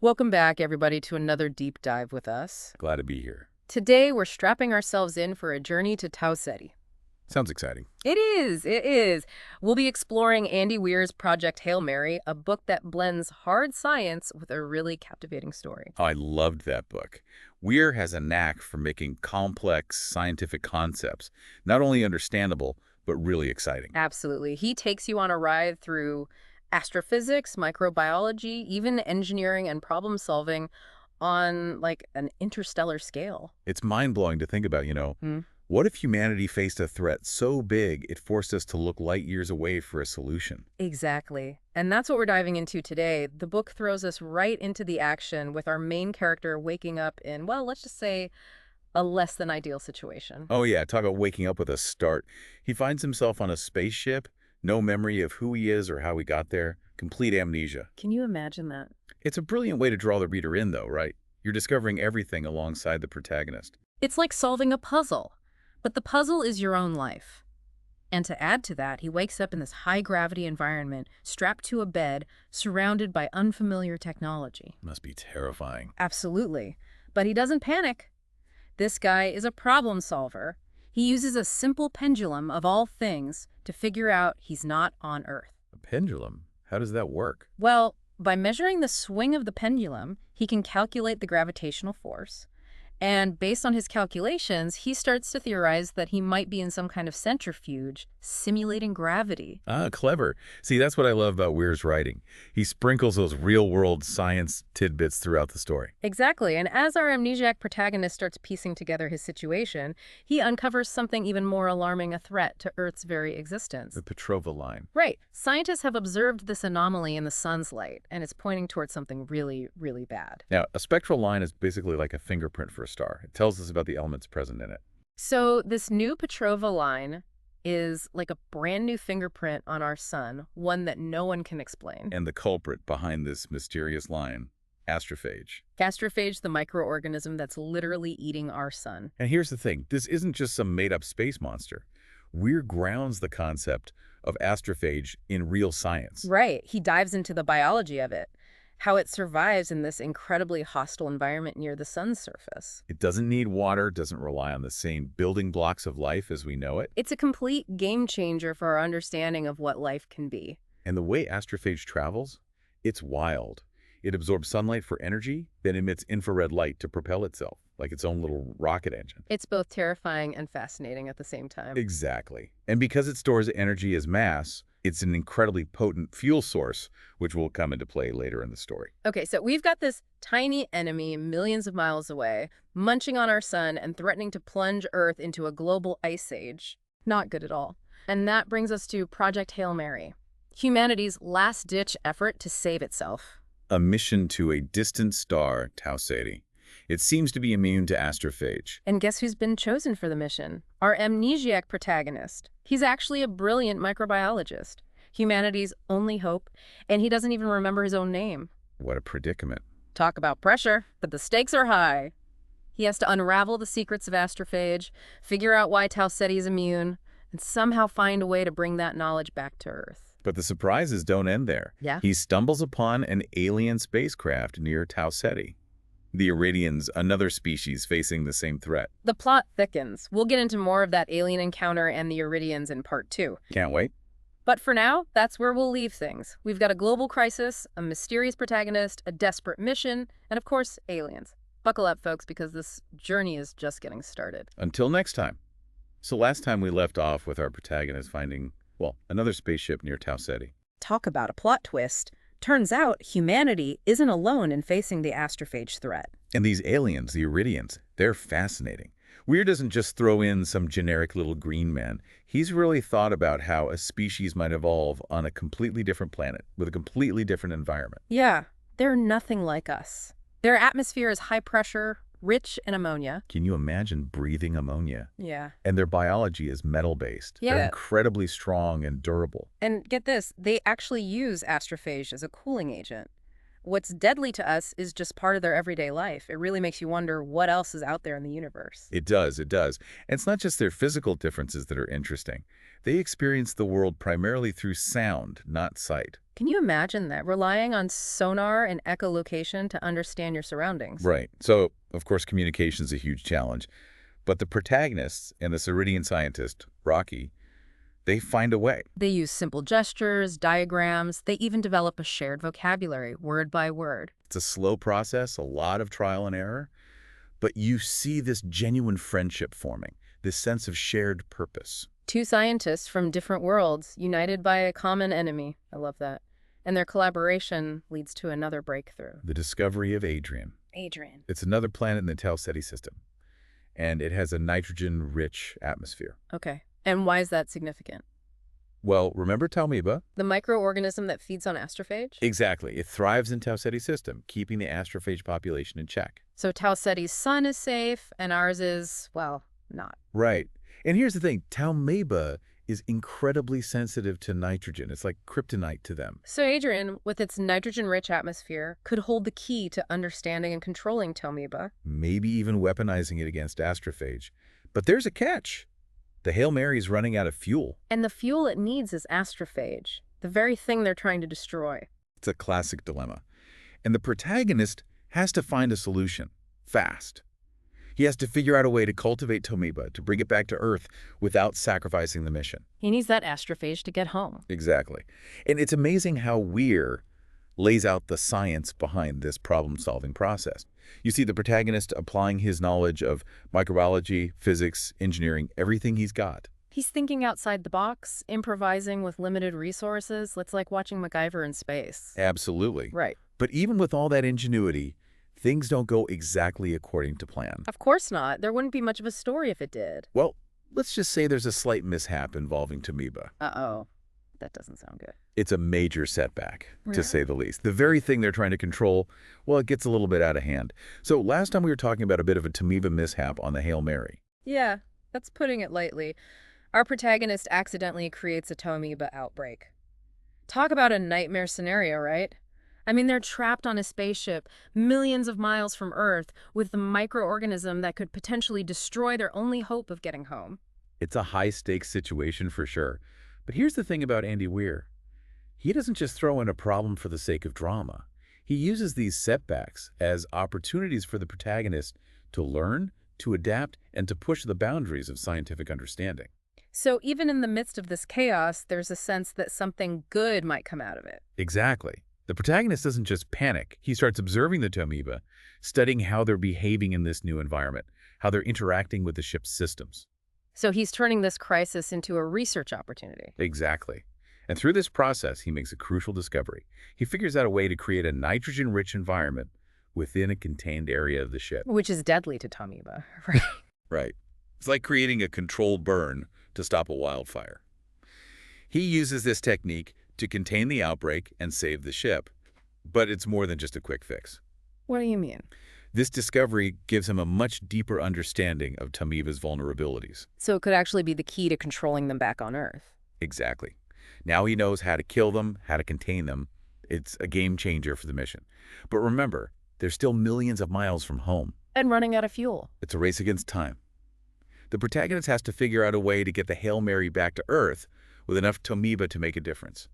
Welcome back, everybody, to another deep dive with us. Glad to be here. Today, we're strapping ourselves in for a journey to Tau Ceti. Sounds exciting. It is. We'll be exploring Andy Weir's Project Hail Mary, a book that blends hard science with a really captivating story. Oh, I loved that book. Weir has a knack for making complex scientific concepts not only understandable, but really exciting. Absolutely. He takes you on a ride through astrophysics, microbiology, even engineering and problem solving on, like, an interstellar scale. It's mind-blowing to think about, Hmm. what if humanity faced a threat so big it forced us to look light years away for a solution? Exactly. And that's what we're diving into today. The book throws us right into the action with our main character waking up in, well, let's just say a less than ideal situation. Oh yeah, talk about waking up with a start. He finds himself on a spaceship, no memory of who he is or how he got there, complete amnesia. Can you imagine that? It's a brilliant way to draw the reader in, though, right? You're discovering everything alongside the protagonist. It's like solving a puzzle, but the puzzle is your own life. And to add to that, he wakes up in this high-gravity environment, strapped to a bed, surrounded by unfamiliar technology. Must be terrifying. Absolutely. But he doesn't panic. This guy is a problem solver. He uses a simple pendulum of all things to figure out he's not on Earth. A pendulum? How does that work? Well, by measuring the swing of the pendulum, he can calculate the gravitational force. And based on his calculations, he starts to theorize that he might be in some kind of centrifuge simulating gravity. Ah, clever. See, that's what I love about Weir's writing. He sprinkles those real-world science tidbits throughout the story. Exactly. And as our amnesiac protagonist starts piecing together his situation, he uncovers something even more alarming, a threat to Earth's very existence. The Petrova line. Right. Scientists have observed this anomaly in the sun's light, and it's pointing towards something really, really bad. Now, a spectral line is basically like a fingerprint for a star. It tells us about the elements present in it. So this new Petrova line is like a brand new fingerprint on our sun, one that no one can explain. And the culprit behind this mysterious line, astrophage. Gastrophage, the microorganism that's literally eating our sun. And here's the thing. This isn't just some made-up space monster. Weir grounds the concept of astrophage in real science. Right. He dives into the biology of it, how it survives in this incredibly hostile environment near the sun's surface. It doesn't need water, doesn't rely on the same building blocks of life as we know it. It's a complete game changer for our understanding of what life can be. And the way astrophage travels, it's wild. It absorbs sunlight for energy, then emits infrared light to propel itself, like its own little rocket engine. It's both terrifying and fascinating at the same time. Exactly. And because it stores energy as mass, it's an incredibly potent fuel source, which will come into play later in the story. Okay, so we've got this tiny enemy millions of miles away, munching on our sun and threatening to plunge Earth into a global ice age. Not good at all. And that brings us to Project Hail Mary, humanity's last-ditch effort to save itself. A mission to a distant star, Tau Ceti. It seems to be immune to astrophage. And guess who's been chosen for the mission? Our amnesiac protagonist. He's actually a brilliant microbiologist, humanity's only hope, and he doesn't even remember his own name. What a predicament. Talk about pressure, but the stakes are high. He has to unravel the secrets of astrophage, figure out why Tau Ceti is immune, and somehow find a way to bring that knowledge back to Earth. But the surprises don't end there. Yeah? He stumbles upon an alien spacecraft near Tau Ceti. The Iridians, another species facing the same threat. The plot thickens. We'll get into more of that alien encounter and the Iridians in part 2. Can't wait. But for now, that's where we'll leave things. We've got a global crisis, a mysterious protagonist, a desperate mission, and of course, aliens. Buckle up, folks, because this journey is just getting started. Until next time. So last time we left off with our protagonist finding, well, another spaceship near Tau Ceti. Talk about a plot twist. Turns out humanity isn't alone in facing the astrophage threat. And these aliens, the Iridians, they're fascinating. Weir doesn't just throw in some generic little green man. He's really thought about how a species might evolve on a completely different planet with a completely different environment. Yeah, they're nothing like us. Their atmosphere is high pressure, rich in ammonia. Can you imagine breathing ammonia? Yeah. And their biology is metal-based. Yeah. They're incredibly strong and durable. And get this, they actually use astrophage as a cooling agent. What's deadly to us is just part of their everyday life. It really makes you wonder what else is out there in the universe. It does, it does. And it's not just their physical differences that are interesting. They experience the world primarily through sound, not sight. Can you imagine that? Relying on sonar and echolocation to understand your surroundings. Right. So, of course, communication is a huge challenge. But the protagonists and the Ceridian scientist, Rocky, they find a way. They use simple gestures, diagrams. They even develop a shared vocabulary, word by word. It's a slow process, a lot of trial and error, but you see this genuine friendship forming, this sense of shared purpose. Two scientists from different worlds, united by a common enemy. I love that. And their collaboration leads to another breakthrough. The discovery of Adrian. Adrian. It's another planet in the Tau Ceti system, and it has a nitrogen-rich atmosphere. Okay. And why is that significant? Well, remember Taumiba? The microorganism that feeds on astrophage? Exactly. It thrives in Tau Ceti system, keeping the astrophage population in check. So Tau Ceti's sun is safe, and ours is, well, not. Right. And here's the thing. Taumiba is incredibly sensitive to nitrogen. It's like kryptonite to them. So Adrian, with its nitrogen-rich atmosphere, could hold the key to understanding and controlling Taumiba. Maybe even weaponizing it against astrophage. But there's a catch. The Hail Mary's running out of fuel. And the fuel it needs is astrophage, the very thing they're trying to destroy. It's a classic dilemma. And the protagonist has to find a solution, fast. He has to figure out a way to cultivate Taumiba, to bring it back to Earth without sacrificing the mission. He needs that astrophage to get home. Exactly. And it's amazing how Weir lays out the science behind this problem-solving process. You see the protagonist applying his knowledge of microbiology, physics, engineering, everything he's got. He's thinking outside the box, improvising with limited resources. It's like watching MacGyver in space. Absolutely. Right. But even with all that ingenuity, things don't go exactly according to plan. Of course not. There wouldn't be much of a story if it did. Well, let's just say there's a slight mishap involving Taumiba. Uh-oh. That doesn't sound good. It's a major setback, Really? to say the least. The very thing they're trying to control, well, it gets a little bit out of hand. So last time we were talking about a bit of a Taumiba mishap on the Hail Mary. Yeah, that's putting it lightly. Our protagonist accidentally creates a Taumiba outbreak. Talk about a nightmare scenario, right? I mean, they're trapped on a spaceship millions of miles from Earth with the microorganism that could potentially destroy their only hope of getting home. It's a high-stakes situation for sure. But here's the thing about Andy Weir. He doesn't just throw in a problem for the sake of drama. He uses these setbacks as opportunities for the protagonist to learn, to adapt, and to push the boundaries of scientific understanding. So even in the midst of this chaos, there's a sense that something good might come out of it. Exactly. The protagonist doesn't just panic. He starts observing the Taumiba, studying how they're behaving in this new environment, how they're interacting with the ship's systems. So he's turning this crisis into a research opportunity. Exactly. And through this process, he makes a crucial discovery. He figures out a way to create a nitrogen-rich environment within a contained area of the ship. Which is deadly to Taumiba, right? Right. It's like creating a controlled burn to stop a wildfire. He uses this technique to contain the outbreak and save the ship. But it's more than just a quick fix. What do you mean? This discovery gives him a much deeper understanding of Taumiba's vulnerabilities. So it could actually be the key to controlling them back on Earth. Exactly. Now he knows how to kill them, how to contain them. It's a game changer for the mission. But remember, they're still millions of miles from home. And running out of fuel. It's a race against time. The protagonist has to figure out a way to get the Hail Mary back to Earth with enough Taumiba to make a difference.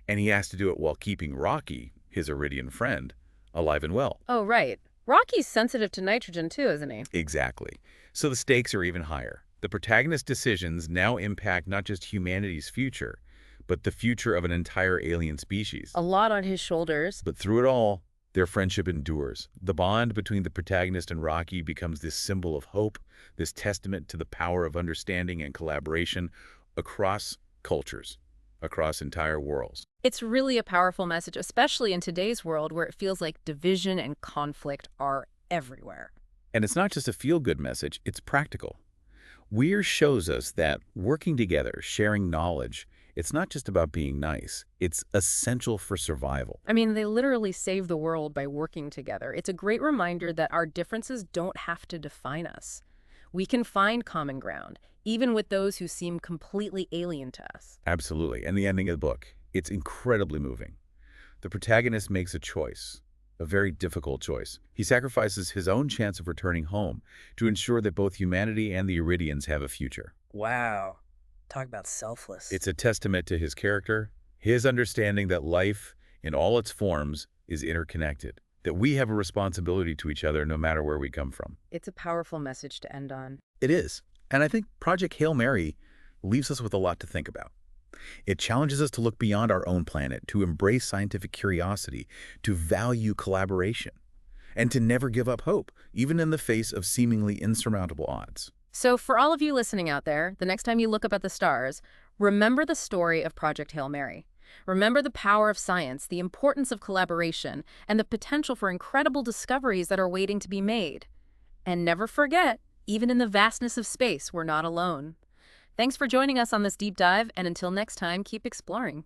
And he has to do it while keeping Rocky, his Iridian friend, alive and well. Oh, right. Rocky's sensitive to nitrogen too, isn't he? Exactly. So the stakes are even higher. The protagonist's decisions now impact not just humanity's future, but the future of an entire alien species. A lot on his shoulders. But through it all, their friendship endures. The bond between the protagonist and Rocky becomes this symbol of hope, this testament to the power of understanding and collaboration across cultures, across entire worlds. It's really a powerful message, especially in today's world where it feels like division and conflict are everywhere. And it's not just a feel-good message, it's practical. Weir shows us that working together, sharing knowledge, it's not just about being nice. It's essential for survival. I mean, they literally save the world by working together. It's a great reminder that our differences don't have to define us. We can find common ground, even with those who seem completely alien to us. Absolutely. And the ending of the book, it's incredibly moving. The protagonist makes a choice. a very difficult choice. He sacrifices his own chance of returning home to ensure that both humanity and the Iridians have a future. Wow. Talk about selfless. It's a testament to his character, his understanding that life, in all its forms, is interconnected, that we have a responsibility to each other no matter where we come from. It's a powerful message to end on. It is. And I think Project Hail Mary leaves us with a lot to think about. It challenges us to look beyond our own planet, to embrace scientific curiosity, to value collaboration, and to never give up hope, even in the face of seemingly insurmountable odds. So for all of you listening out there, the next time you look up at the stars, remember the story of Project Hail Mary. Remember the power of science, the importance of collaboration, and the potential for incredible discoveries that are waiting to be made. And never forget, even in the vastness of space, we're not alone. Thanks for joining us on this deep dive, and until next time, keep exploring.